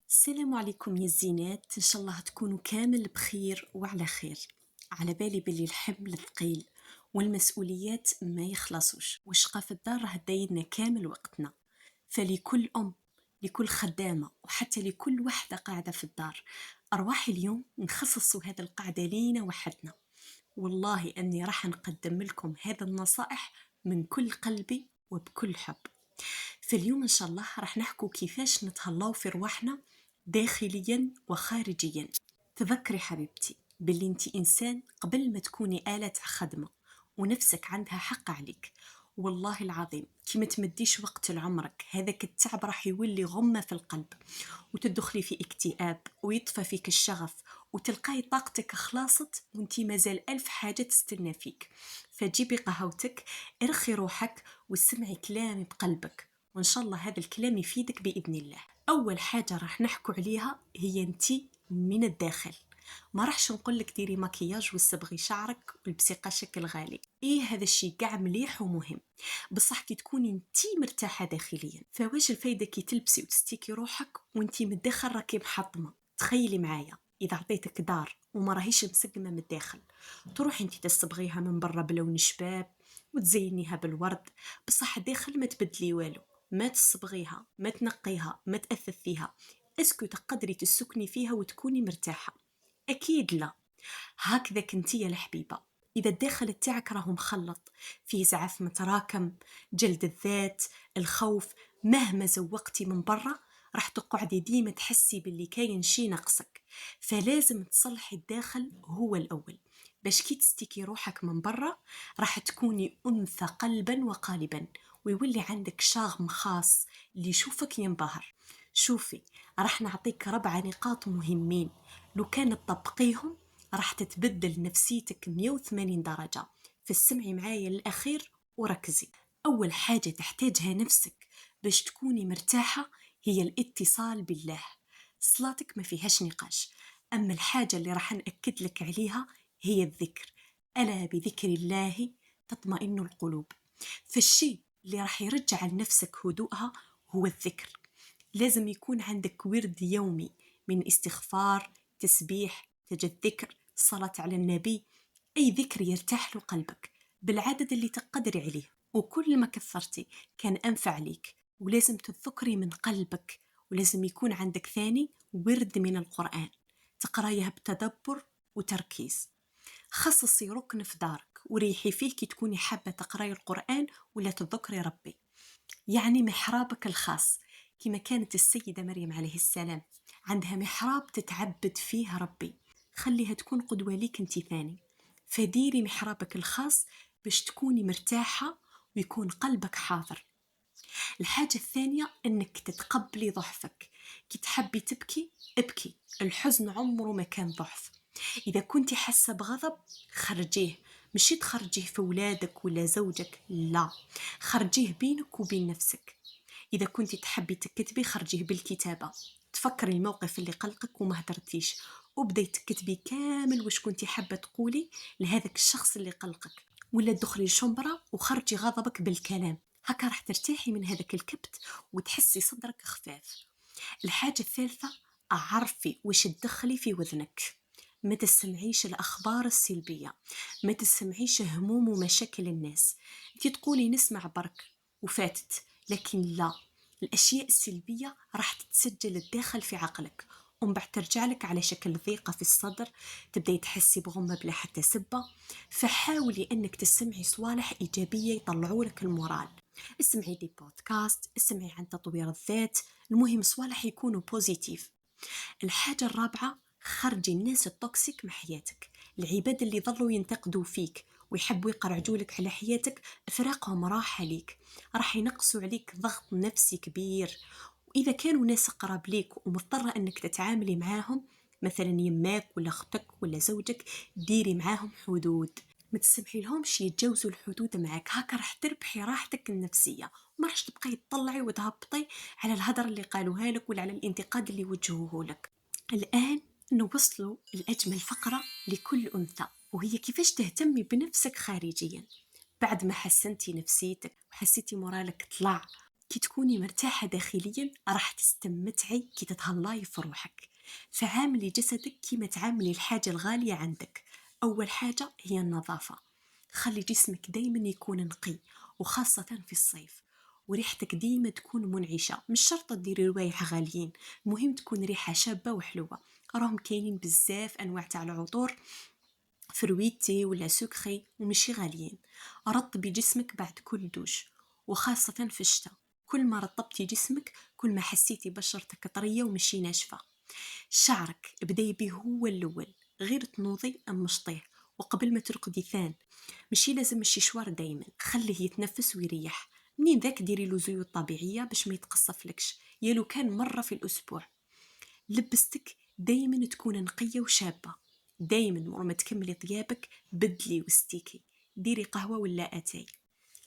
السلام عليكم يا الزينات، إن شاء الله تكونوا كامل بخير وعلى خير. على بالي باللي الحمل ثقيل والمسؤوليات ما يخلصوش، والشقا في الدار راه دايرنا كامل وقتنا. فلكل أم، لكل خدامة، وحتى لكل وحدة قاعدة في الدار، أرواحي اليوم نخصصوا هذا القعدة لينا وحدنا. والله أني راح نقدم لكم هذا النصائح من كل قلبي وبكل حب. فاليوم إن شاء الله راح نحكو كيفاش نتهلاو في رواحنا داخليا وخارجيا. تذكري حبيبتي باللي انتي إنسان قبل ما تكوني آلة خدمة، ونفسك عندها حق عليك. والله العظيم كي ما تمديش وقت لعمرك هذاك التعب راح يولي غمة في القلب، وتدخلي في اكتئاب ويطفى فيك الشغف، وتلقاي طاقتك خلاصت وانتي مازال ألف حاجة تستنى فيك. فجيبي قهوتك، ارخي روحك واسمعي كلامي بقلبك، وإن شاء الله هذا الكلام يفيدك بإذن الله. أول حاجة راح نحكو عليها هي انتي من الداخل. ما راحش نقولك ديري مكياج وصبغي شعرك ولبسي قشك الغالي، ايه هذا الشي قاع مليح ومهم، بصح كي تكوني انتي مرتاحة داخليا. فواش الفايدة كي تلبسي وتستيكي روحك وانتي من الداخل راكي محطمة؟ تخيلي معايا إذا عطيتك دار وما راهيش مسقمة من الداخل، تروحي انتي تصبغيها من برا بلون شباب وتزينيها بالورد، بصح الداخل ما تبدلي والو، ما تصبغيها، ما تنقيها، ما تأثثيها. اسكو تقدري تسكني فيها وتكوني مرتاحة؟ أكيد لا. هكذا كنتي يا الحبيبة، إذا الداخل تاعك راهو مخلط فيه زعف متراكم، جلد الذات، الخوف، مهما زوقتي من برا راح تقعدي ديما تحسي باللي كاين شي نقصك. فلازم تصلحي الداخل هو الأول، باش كي تستيكي روحك من برا راح تكوني أنثى قلبا وقالبا، ويولي عندك شاغم خاص اللي يشوفك ينبهر. شوفي، راح نعطيك 4 نقاط مهمين، لو كان تطبقيهم راح تتبدل نفسيتك 180 درجة. فاسمعي معايا للأخير وركزي. أول حاجة تحتاجها نفسك باش تكوني مرتاحة هي الاتصال بالله. صلاتك ما فيهاش نقاش. أما الحاجة اللي راح نأكد لك عليها هي الذكر. ألا بذكر الله تطمئن القلوب. فالشي اللي راح يرجع لنفسك هدوءها هو الذكر. لازم يكون عندك ورد يومي من استغفار، تسبيح، تذكر، صلاة على النبي، أي ذكر يرتاح له قلبك بالعدد اللي تقدري عليه، وكل ما كثرتي كان أنفع ليك. ولازم تذكري من قلبك، ولازم يكون عندك ثاني ورد من القرآن تقرأيها بتدبر وتركيز. خصصي ركن في دارك وريحي فيه كي تكوني حابة تقرأي القرآن ولا تذكري ربي، يعني محرابك الخاص. كما كانت السيدة مريم عليه السلام عندها محراب تتعبد فيه ربي، خليها تكون قدوة ليك انت ثاني. فديري محرابك الخاص باش تكوني مرتاحة ويكون قلبك حاضر. الحاجة الثانية انك تتقبلي ضعفك. كي تحبي تبكي ابكي، الحزن عمره ما كان ضعف. إذا كنتي حاسة بغضب خرجيه، مشي تخرجيه في ولادك ولا زوجك، لا، خرجيه بينك وبين نفسك. إذا كنتي تحبي تكتبي خرجيه بالكتابة، تفكري الموقف اللي قلقك وما هدرتيش، وبداي تكتبي كامل واش كنتي حابة تقولي لهذاك الشخص اللي قلقك، ولا تدخلي الشمبرة وخرجي غضبك بالكلام. هكا راح ترتاحي من هذاك الكبت وتحسي صدرك خفاف. الحاجة الثالثة، أعرفي وش تدخلي في وذنك. ما تسمعيش الأخبار السلبية، ما تسمعيش هموم ومشاكل الناس. انت تقولي نسمع برك وفاتت، لكن لا، الأشياء السلبية راح تتسجل الداخل في عقلك، ومن بعد ترجع لك على شكل ضيقة في الصدر، تبدأي تحسي بغمة بلا حتى سبة. فحاولي أنك تسمعي صوالح إيجابية يطلعوا لك المورال. اسمعي دي بودكاست، اسمعي عن تطوير الذات، المهم صوالح يكونوا بوزيتيف. الحاجة الرابعة، خرجي الناس التوكسيك من حياتك. العباد اللي ظلوا ينتقدوا فيك ويحبوا يقرعجولك على حياتك، فراقهم راحة ليك، راح ينقصوا عليك ضغط نفسي كبير. وإذا كانوا ناس قراب ليك ومضطرة أنك تتعاملي معاهم، مثلا يماك ولا أختك ولا زوجك، ديري معاهم حدود، ما تسمحي لهمش يتجاوزوا الحدود معك. هكا راح تربحي راحتك النفسية، وما راح تبقي تطلعي وتهبطي على الهدر اللي قالوها لك ولا على الانتقاد اللي وجهوه لك. الآن نوصلوا لأجمل فقرة لكل أنثى، وهي كيفاش تهتمي بنفسك خارجيا. بعد ما حسنتي نفسيتك وحسيتي مورالك طلع كي تكوني مرتاحة داخليا راح تستمتعي كي تتهلاي في روحك. فعاملي جسدك كيما تعاملي الحاجة الغالية عندك. أول حاجة هي النظافة، خلي جسمك دايما يكون نقي، وخاصة في الصيف. وريحتك ديما تكون منعشة، مش شرط تديري روايح غاليين، المهم تكون ريحة شابة وحلوة. راهم كاينين بزاف أنواع تاع العطور، فرويتي ولا سكري ومشي غاليين. رطبي جسمك بعد كل دوش، وخاصة في الشتاء. كل ما رطبتي جسمك كل ما حسيتي بشرتك طرية ومشي ناشفة. شعرك بداي بيه هو الأول، غير تنوضي أم مشطيه. وقبل ما ترقدي ثان، مشي لازم الششوار دايما خليه يتنفس ويريح. منين ذاك ديري له زيوت طبيعية باش ما يتقصفلكش، يالو كان مرة في الأسبوع. لبستك دايما تكون نقية وشابة. دايما مرة تكملي طيابك بدلي وستيكي، ديري قهوة ولا أتاي.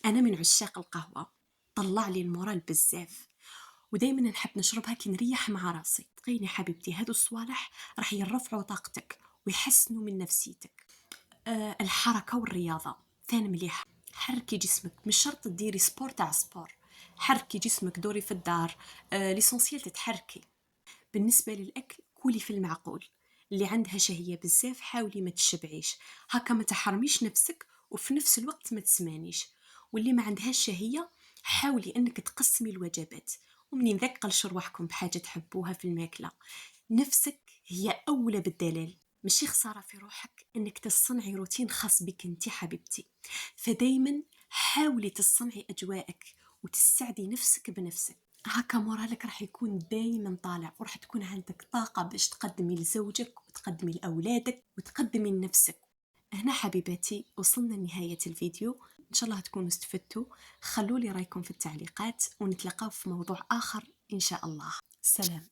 أنا من عشاق القهوة، طلع لي المورال بزاف، ودايما نحب نشربها كي نريح مع راسي. تقيني حبيبتي هادو الصوالح راح يرفعوا طاقتك ويحسنوا من نفسيتك. الحركة والرياضة ثاني مليحة. حركي جسمك، مش شرط تديري سبور تاع سبور، حركي جسمك، دوري في الدار. ليسونسيال تتحركي. بالنسبة للأكل كولي في المعقول، اللي عندها شهية بزاف حاولي ما تشبعيش، هكا ما تحرميش نفسك وفي نفس الوقت ما تسمانيش. واللي ما عندهاش شهية حاولي أنك تقسمي الوجبات، ومنين ذاك قلش رواحكم بحاجة تحبوها في الماكلة. نفسك هي أولى بالدلال، ماشي خسارة في روحك أنك تصنعي روتين خاص بك انتي حبيبتي. فدايما حاولي تصنعي أجواءك وتسعدي نفسك بنفسك، هكا مورالك راح يكون دايما طالع، وراح تكون عندك طاقة باش تقدمي لزوجك وتقدمي لأولادك وتقدمي لنفسك. هنا حبيباتي وصلنا لنهاية الفيديو، إن شاء الله تكونوا استفدتوا. خلولي رايكم في التعليقات، ونتلقاو في موضوع آخر إن شاء الله. سلام.